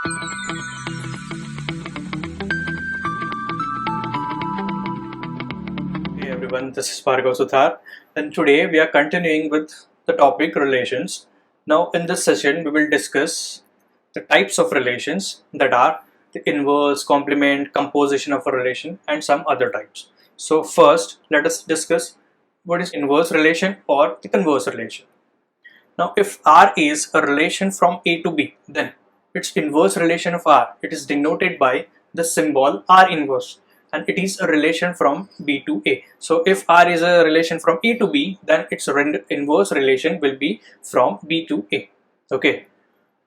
Hey everyone, this is Bhargav Suthar, and today we are continuing with the topic relations. Now, in this session, we will discuss the types of relations that are the inverse, complement, composition of a relation, and some other types. So, first, let us discuss what is inverse relation or the converse relation. Now, if R is a relation from A to B, then its inverse relation of R, it is denoted by the symbol R inverse, and it is a relation from B to A. So if R is a relation from A to B, then its inverse relation will be from B to A. Okay.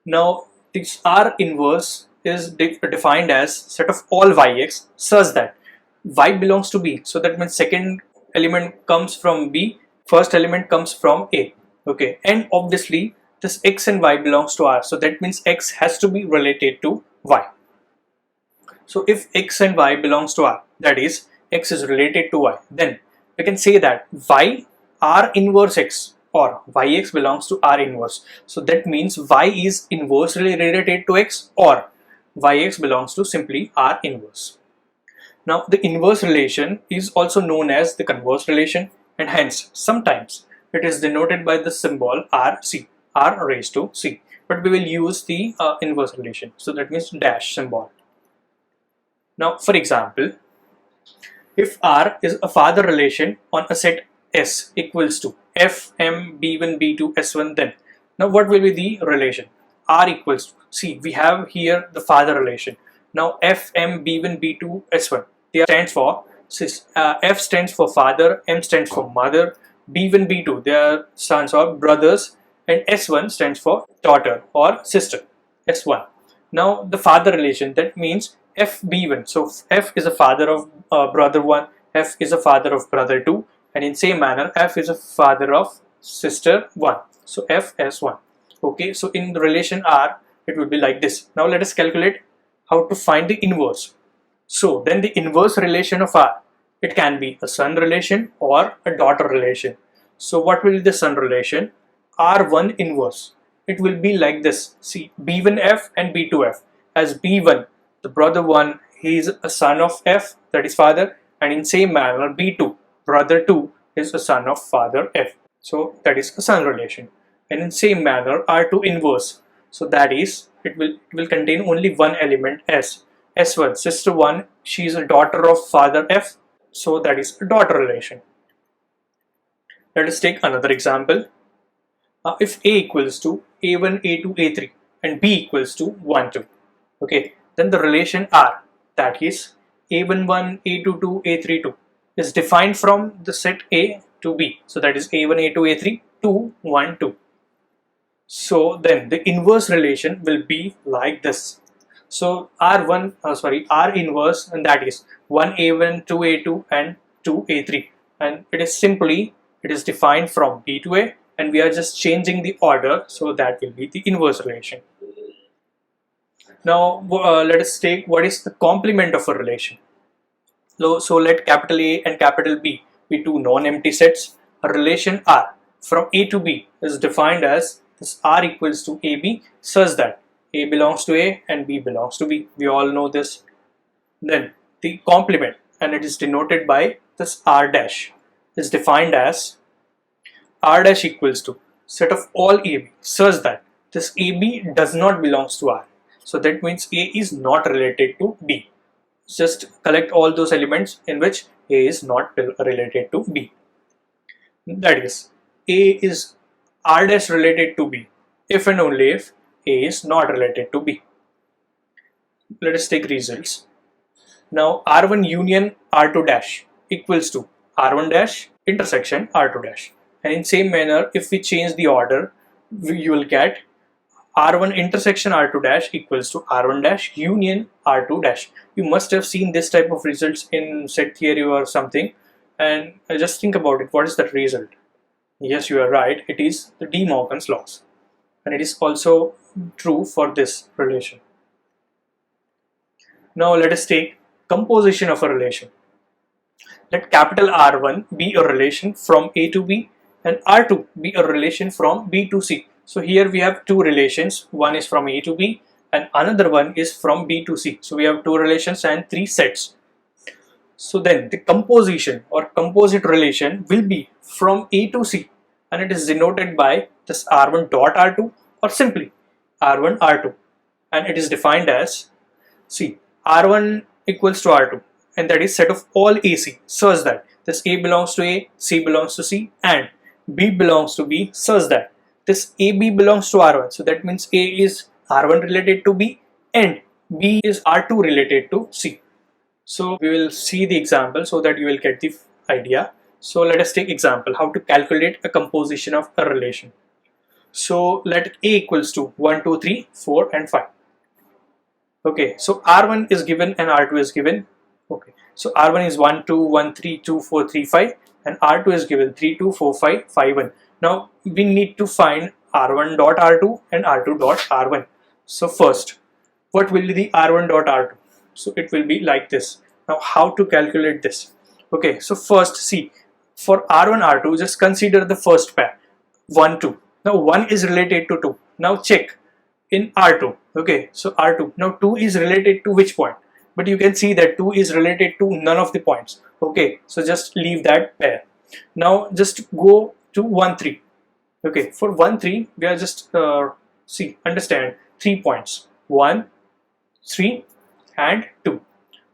Now this R inverse is defined as set of all yx such that y belongs to B. So that means second element comes from B, first element comes from A. Okay, and obviously this x and y belongs to R, so that means x has to be related to y. So if x and y belongs to R, that is x is related to y, then we can say that y R inverse x or yx belongs to R inverse. So that means y is inversely related to x or yx belongs to simply R inverse. Now the inverse relation is also known as the converse relation, and hence sometimes it is denoted by the symbol RC, R raised to C, but we will use the inverse relation, so that means dash symbol. Now for example, if R is a father relation on a set S equals to F, M, B1, B2, S1, then now what will be the relation? R equals to, see, we have here the father relation. Now F, M, B1, B2, S1, they stands for, F stands for father, M stands for mother, B1, B2, they are sons or brothers, and S1 stands for daughter or sister, S1. Now the father relation, that means FB1, so F is a father of brother 1, F is a father of brother 2, and in same manner F is a father of sister 1, so FS1. Okay, so in the relation R, it will be like this. Now let us calculate how to find the inverse. So then the inverse relation of R, it can be a son relation or a daughter relation. So what will be the son relation? R1 inverse. It will be like this. See, B1F and B2F. As B1, the brother 1, he is a son of F, that is father, and in same manner B2, brother 2 is a son of father F. So that is a son relation. And in same manner R2 inverse. So that is, it will contain only one element S. S1, sister 1, she is a daughter of father F. So that is a daughter relation. Let us take another example. If A equals to A1, A2, A3 and B equals to 1, 2. Okay, then the relation R, that is A11, A22, A32 is defined from the set A to B. So that is A1, A2, A3, 2, 1, 2. So then the inverse relation will be like this. So R inverse, and that is 1A1, 2A2 and 2A3, and it is defined from B to A, and we are just changing the order, so that will be the inverse relation. Now let us take what is the complement of a relation. So let capital A and capital B be two non-empty sets. A relation R from A to B is defined as this R equals to AB such that A belongs to A and B belongs to B. We all know this. Then the complement, and it is denoted by this R dash, is defined as R dash equals to set of all AB such that this AB does not belongs to R. So that means A is not related to B. Just collect all those elements in which A is not related to B. That is, A is R dash related to B if and only if A is not related to B. Let us take results. Now R1 union R2 dash equals to R1 dash intersection R2 dash. And in same manner, if we change the order, you will get R1 intersection R2 dash equals to R1 dash union R2 dash. You must have seen this type of results in set theory or something, and just think about it. What is that result? Yes, you are right. It is the De Morgan's laws, and it is also true for this relation. Now let us take composition of a relation. Let capital R1 be a relation from A to B and R2 be a relation from B to C. So here we have two relations. One is from A to B and another one is from B to C. So we have two relations and three sets. So then the composition or composite relation will be from A to C, and it is denoted by this R1 dot R2 or simply R1 R2, and it is defined as, see, R1 equals to R2, and that is set of all AC such that this A belongs to A, C belongs to C, and B belongs to B such that this AB belongs to R1. So that means A is R1 related to B and B is R2 related to C. So we will see the example so that you will get the idea. So let us take example how to calculate a composition of a relation. So let A equals to 1, 2, 3, 4 and 5. Okay, so R1 is given and R2 is given. Okay, so R1 is 1, 2, 1, 3, 2, 4, 3, 5 and R2 is given 3, 2, 4, 5, 5, 1. Now we need to find R1 dot R2 and R2 dot R1. So first, what will be the R1 dot R2? So it will be like this. Now how to calculate this? Okay, so first see, for R1 R2 just consider the first pair 1 2. Now 1 is related to 2. Now check in R2. Okay, so R2, now 2 is related to which point? But you can see that 2 is related to none of the points. Okay, so just leave that pair. Now just go to 1 3. Okay, for 1 3 we are just understand 3 points 1 3 and 2.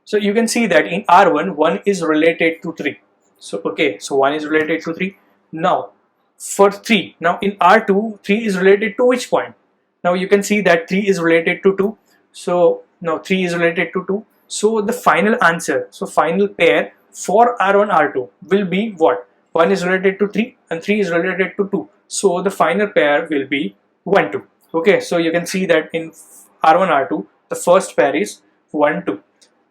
So you can see that in R1 1 is related to 3. So okay, so 1 is related to 3. Now for 3, now in R2 3 is related to which point? Now you can see that 3 is related to 2. So now 3 is related to 2. So the final answer, so final pair for R1 R2 will be what? 1 is related to 3 and 3 is related to 2. So the final pair will be 1 2. Okay, so you can see that in R1 R2 the first pair is 1 2.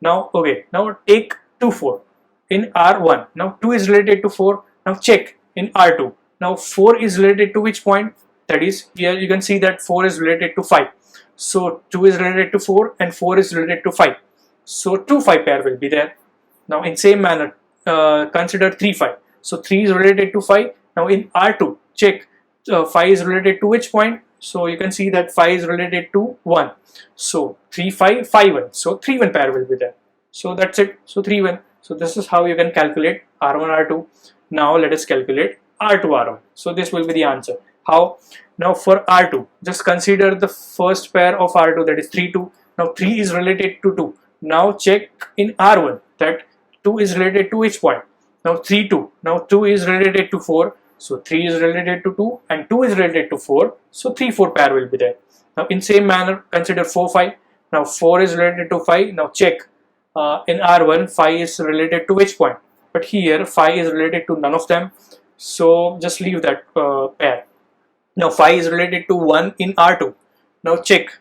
Now okay, now take 2 4 in R1. Now 2 is related to 4. Now check in R2. Now 4 is related to which point? That is, here you can see that 4 is related to 5. So 2 is related to 4 and 4 is related to 5. So 2 5 pair will be there. Now in same manner, consider 3 5. So 3 is related to 5. Now in R2, check 5 is related to which point? So you can see that 5 is related to 1. So 3 5 5 1. So 3 1 pair will be there. So that's it. So 3 1. So this is how you can calculate R1 R2. Now let us calculate R2 R1. So this will be the answer. How? Now for R2, just consider the first pair of R2, that is 3 2. Now 3 is related to 2. Now check in R1 that 2 is related to which point? Now 3 2. Now 2 is related to 4. So 3 is related to 2 and 2 is related to 4. So 3 4 pair will be there. Now in same manner consider 4 5. Now 4 is related to 5. Now check in R1 5 is related to which point? But here 5 is related to none of them. So just leave that pair. Now 5 is related to 1 in R2. Now check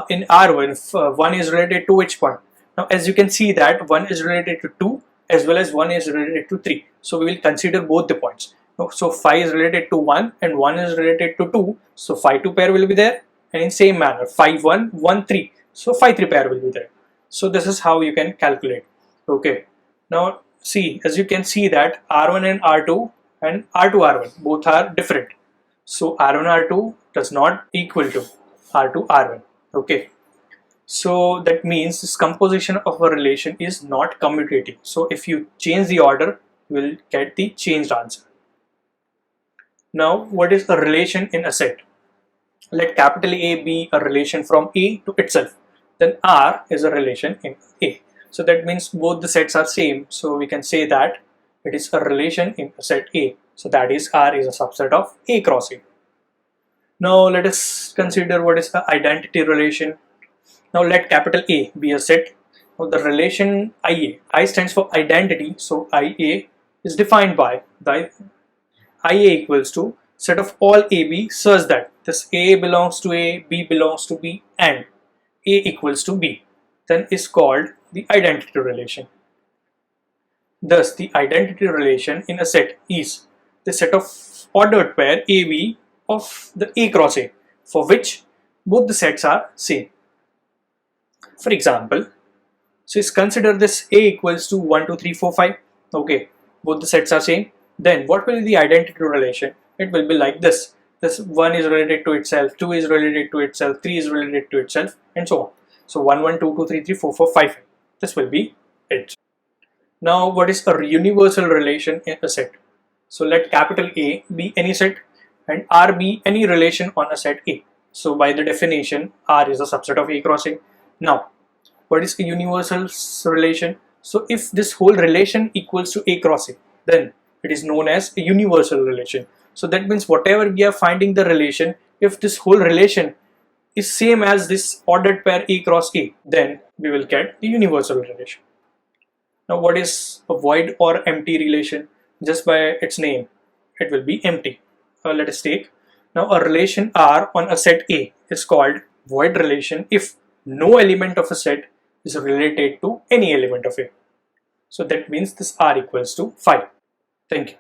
in R1 1 is related to which point? Now as you can see that 1 is related to 2 as well as 1 is related to 3. So we will consider both the points. So 5 is related to 1 and 1 is related to 2. So 5 2 pair will be there, and in same manner 5 1 1 3. So 5 3 pair will be there. So this is how you can calculate. Okay. Now see, as you can see that R1 and R2 and R2 R1 both are different. So R1 R2 does not equal to R2 R1. Okay. So that means this composition of a relation is not commutative. So if you change the order, you will get the changed answer. Now what is a relation in a set? Let capital A be a relation from A to itself. Then R is a relation in A. So that means both the sets are same. So we can say that it is a relation in a set A. So that is R is a subset of A cross A. Now let us consider what is the identity relation. Now let capital A be a set. Now the relation IA, I stands for identity. So IA is defined by the IA equals to set of all AB such that this A belongs to A, B belongs to B and A equals to B. Then is called the identity relation. Thus the identity relation in a set is the set of ordered pair AB of the A cross A for which both the sets are same. For example, so is consider this A equals to 1 2 3 4 5. Okay, both the sets are same. Then what will be the identity relation? It will be like this. this 1 is related to itself, 2 is related to itself, 3 is related to itself, and so on. So 1, 1, 2, 2, 3, 3, 4, 4, 5. This will be it. Now, what is a universal relation in a set? So let capital A be any set and R be any relation on a set A. So by the definition, R is a subset of A cross A. Now, what is a universal relation? So if this whole relation equals to A cross A, then it is known as a universal relation. So that means whatever we are finding the relation, if this whole relation is same as this ordered pair A cross A, then we will get the universal relation. Now, what is a void or empty relation? Just by its name, it will be empty. Let us take now a relation R on a set A is called void relation if no element of a set is related to any element of A. So that means this R equals to 5. Thank you.